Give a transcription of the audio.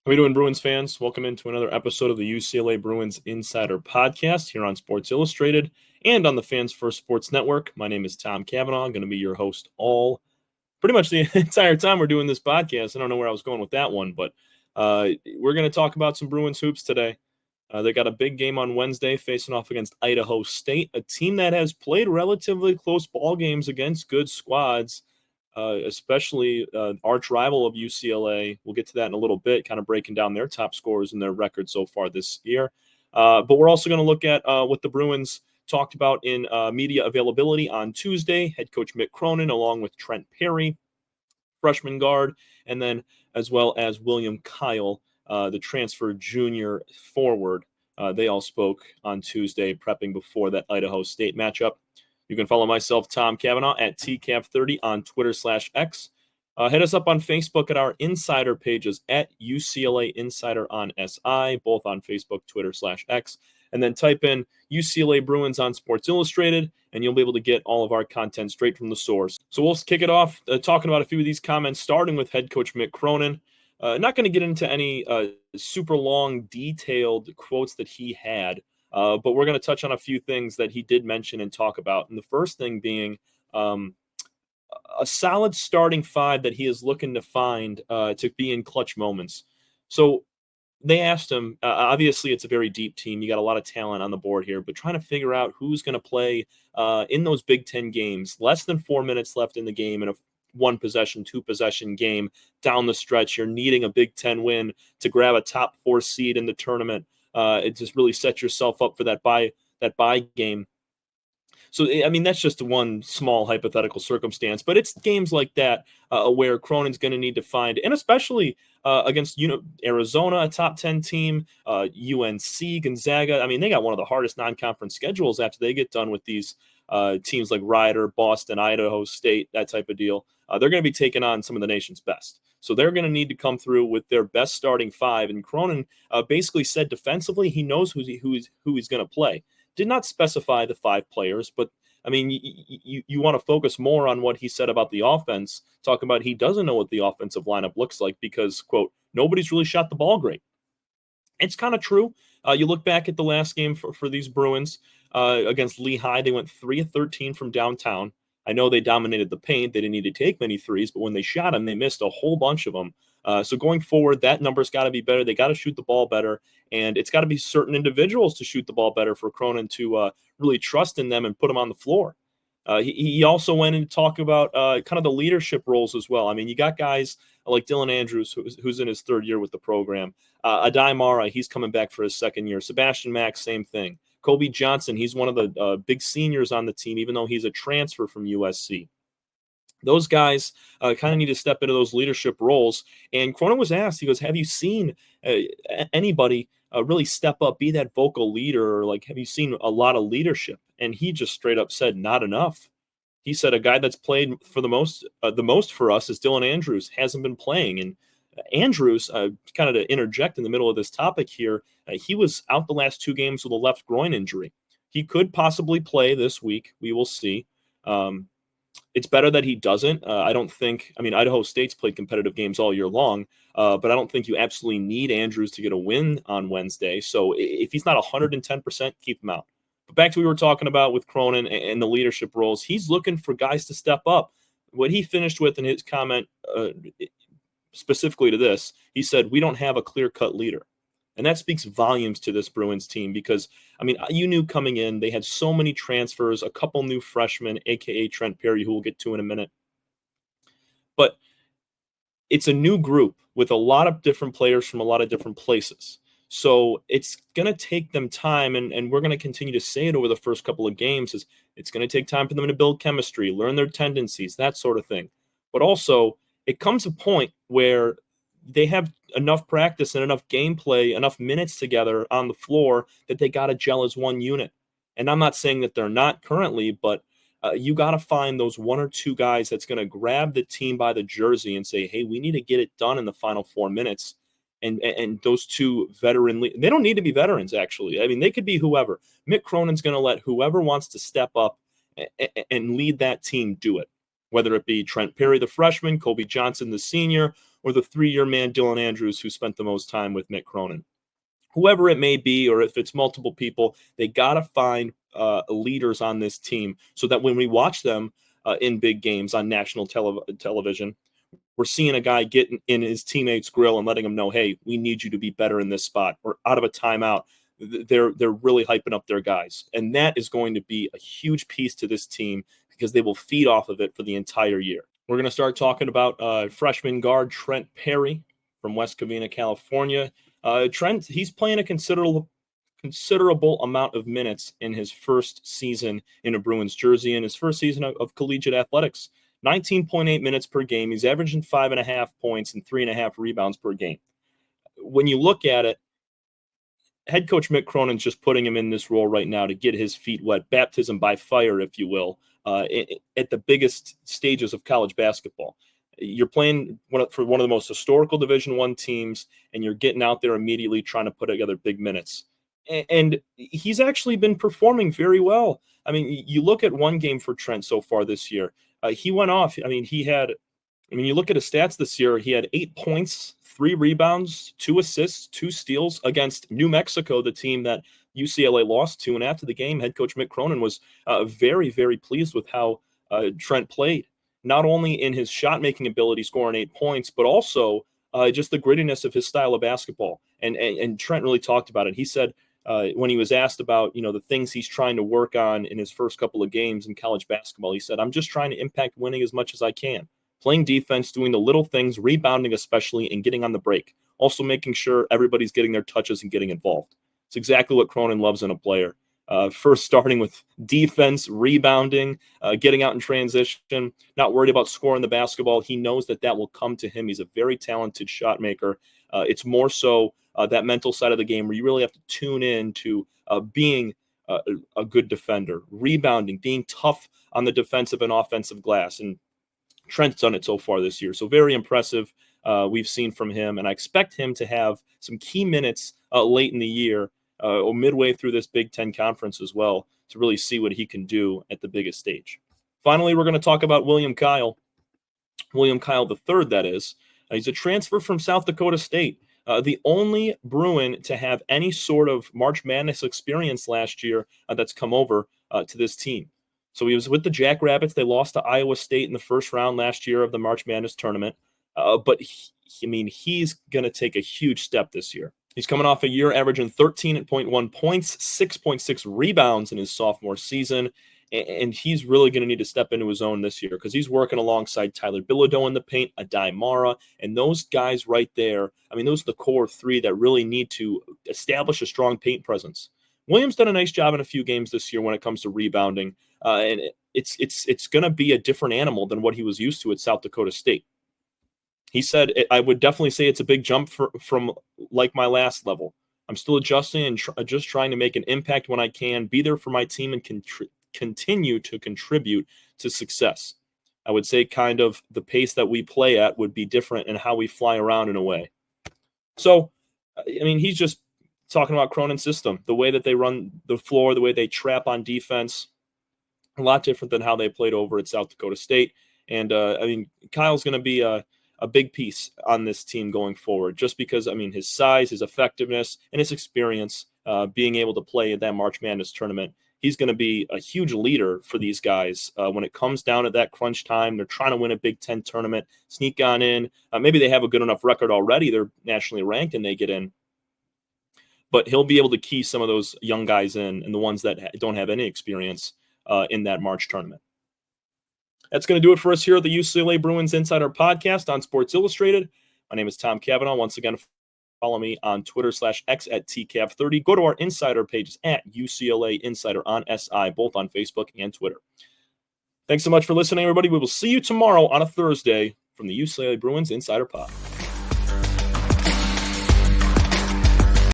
How are we doing, Bruins fans? Welcome into another episode of the UCLA Bruins Insider Podcast here on Sports Illustrated and on the Fans First Sports Network. My name is Tom Cavanaugh. I'm going to be your host pretty much the entire time we're doing this podcast. I don't know where I was going with that one, but we're going to talk about some Bruins hoops today. They got a big game on Wednesday facing off against Idaho State, a team that has played relatively close ball games against good squads. Especially arch rival of UCLA. We'll get to that in a little bit, kind of breaking down their top scorers and their record so far this year. But we're also going to look at what the Bruins talked about in media availability on Tuesday. Head coach Mick Cronin, along with Trent Perry, freshman guard, and then as well as William Kyle, the transfer junior forward. They all spoke on Tuesday, prepping before that Idaho State matchup. You can follow myself, Tom Cavanaugh, at TCav30 on Twitter/X. Hit us up on Facebook at our insider pages at UCLA Insider on SI, both on Facebook, Twitter/X. And then type in UCLA Bruins on Sports Illustrated, and you'll be able to get all of our content straight from the source. So we'll kick it off talking about a few of these comments, starting with head coach Mick Cronin. Not going to get into any super long, detailed quotes that he had. But we're going to touch on a few things that he did mention and talk about. And the first thing being a solid starting five that he is looking to find to be in clutch moments. So they asked him, obviously it's a very deep team. You got a lot of talent on the board here, but trying to figure out who's going to play in those Big Ten games. Less than 4 minutes left in the game in a one possession, two possession game down the stretch. You're needing a Big Ten win to grab a top 4 seed in the tournament. It just really sets yourself up for that bye game. So, I mean, that's just one small hypothetical circumstance, but it's games like that where Cronin's going to need to find, and especially against Arizona, a top 10 team, UNC, Gonzaga. I mean, they got one of the hardest non-conference schedules after they get done with these teams like Rider, Boston, Idaho State, that type of deal. They're going to be taking on some of the nation's best. So they're going to need to come through with their best starting five. And Cronin basically said defensively he knows who he's going to play. Did not specify the 5 players, but I mean, you want to focus more on what he said about the offense, talking about he doesn't know what the offensive lineup looks like because, quote, nobody's really shot the ball great. It's kind of true. You look back at the last game for these Bruins against Lehigh, they went 3 of 13 from downtown. I know they dominated the paint. They didn't need to take many threes, but when they shot them, they missed a whole bunch of them. So going forward, that number's got to be better. They got to shoot the ball better, and it's got to be certain individuals to shoot the ball better for Cronin to really trust in them and put them on the floor. He also went in to talk about kind of the leadership roles as well. I mean, you got guys like Dylan Andrews, who's in his 3rd year with the program. Adai Mara, he's coming back for his 2nd year. Sebastian Mack, same thing. Kobe Johnson, he's one of the big seniors on the team, even though he's a transfer from USC. Those guys kind of need to step into those leadership roles. And Cronin was asked, he goes, have you seen anybody really step up, be that vocal leader, or like, have you seen a lot of leadership? And he just straight up said, not enough. He said a guy that's played for the most for us is Dylan Andrews, hasn't been playing. And Andrews, kind of to interject in the middle of this topic here, he was out the last 2 games with a left groin injury. He could possibly play this week. We will see. It's better that he doesn't. I don't think – I mean, Idaho State's played competitive games all year long, but I don't think you absolutely need Andrews to get a win on Wednesday. So if he's not 110%, keep him out. But back to what we were talking about with Cronin and the leadership roles, he's looking for guys to step up. What he finished with in his comment specifically to this, he said, we don't have a clear-cut leader. And that speaks volumes to this Bruins team because, I mean, you knew coming in, they had so many transfers, a couple new freshmen, a.k.a. Trent Perry, who we'll get to in a minute. But it's a new group with a lot of different players from a lot of different places. So it's going to take them time, and we're going to continue to say it over the first couple of games, is it's going to take time for them to build chemistry, learn their tendencies, that sort of thing. But also, it comes a point where they have enough practice and enough gameplay, enough minutes together on the floor that they got to gel as one unit. And I'm not saying that they're not currently, but you got to find those 1 or 2 guys that's going to grab the team by the jersey and say, hey, we need to get it done in the final 4 minutes. And those 2 veteran, they don't need to be veterans, actually. I mean, they could be whoever. Mick Cronin's going to let whoever wants to step up and lead that team do it, whether it be Trent Perry, the freshman, Kobe Johnson, the senior, or the 3-year man Dylan Andrews, who spent the most time with Mick Cronin. Whoever it may be, or if it's multiple people, they got to find leaders on this team so that when we watch them in big games on national television, we're seeing a guy get in his teammates' grill and letting them know, hey, we need you to be better in this spot. Or out of a timeout, they're really hyping up their guys. And that is going to be a huge piece to this team because they will feed off of it for the entire year. We're going to start talking about freshman guard Trent Perry from West Covina, California. Trent, he's playing a considerable amount of minutes in his first season in a Bruins jersey and his first season of collegiate athletics. 19.8 minutes per game. He's averaging 5.5 points and 3.5 rebounds per game. When you look at it, head coach Mick Cronin's just putting him in this role right now to get his feet wet, baptism by fire, if you will, at the biggest stages of college basketball. You're playing for one of the most historical Division I teams, and you're getting out there immediately trying to put together big minutes. And he's actually been performing very well. I mean, you look at one game for Trent so far this year. He went off. I mean, you look at his stats this year, he had 8 points, 3 rebounds, 2 assists, 2 steals against New Mexico, the team that UCLA lost to. And after the game, head coach Mick Cronin was very, very pleased with how Trent played. Not only in his shot-making ability, scoring 8 points, but also just the grittiness of his style of basketball. And Trent really talked about it. He said when he was asked about, the things he's trying to work on in his first couple of games in college basketball, he said, I'm just trying to impact winning as much as I can. Playing defense, doing the little things, rebounding especially, and getting on the break. Also making sure everybody's getting their touches and getting involved. It's exactly what Cronin loves in a player. First starting with defense, rebounding, getting out in transition, not worried about scoring the basketball. He knows that will come to him. He's a very talented shot maker. It's more so that mental side of the game where you really have to tune in to being a good defender, rebounding, being tough on the defensive and offensive glass. And Trent's done it so far this year. So very impressive we've seen from him. And I expect him to have some key minutes late in the year or midway through this Big Ten conference as well to really see what he can do at the biggest stage. Finally, we're going to talk about William Kyle III, that is. He's a transfer from South Dakota State. The only Bruin to have any sort of March Madness experience last year that's come over to this team. So he was with the Jackrabbits. They lost to Iowa State in the first round last year of the March Madness tournament. But he's going to take a huge step this year. He's coming off a year averaging 13.1 points, 6.6 rebounds in his sophomore season. And he's really going to need to step into his own this year because he's working alongside Tyler Bilodeau in the paint, Adai Mara, and those guys right there. Those are the core 3 that really need to establish a strong paint presence. Williams done a nice job in a few games this year when it comes to rebounding, and it's going to be a different animal than what he was used to at South Dakota State. He said, I would definitely say it's a big jump from like my last level. I'm still adjusting and just trying to make an impact when I can, be there for my team and continue to contribute to success. I would say kind of the pace that we play at would be different in how we fly around in a way. So, he's just talking about Cronin's system, the way that they run the floor, the way they trap on defense, a lot different than how they played over at South Dakota State. And, Kyle's going to be a big piece on this team going forward just because, his size, his effectiveness, and his experience being able to play in that March Madness tournament. He's going to be a huge leader for these guys when it comes down to that crunch time. They're trying to win a Big Ten tournament, sneak on in. Maybe they have a good enough record already. They're nationally ranked and they get in. But he'll be able to key some of those young guys in and the ones that don't have any experience in that March tournament. That's going to do it for us here at the UCLA Bruins Insider Podcast on Sports Illustrated. My name is Tom Cavanaugh. Once again, follow me on Twitter/X at TCAV30. Go to our insider pages at UCLA Insider on SI, both on Facebook and Twitter. Thanks so much for listening, everybody. We will see you tomorrow on a Thursday from the UCLA Bruins Insider Pod.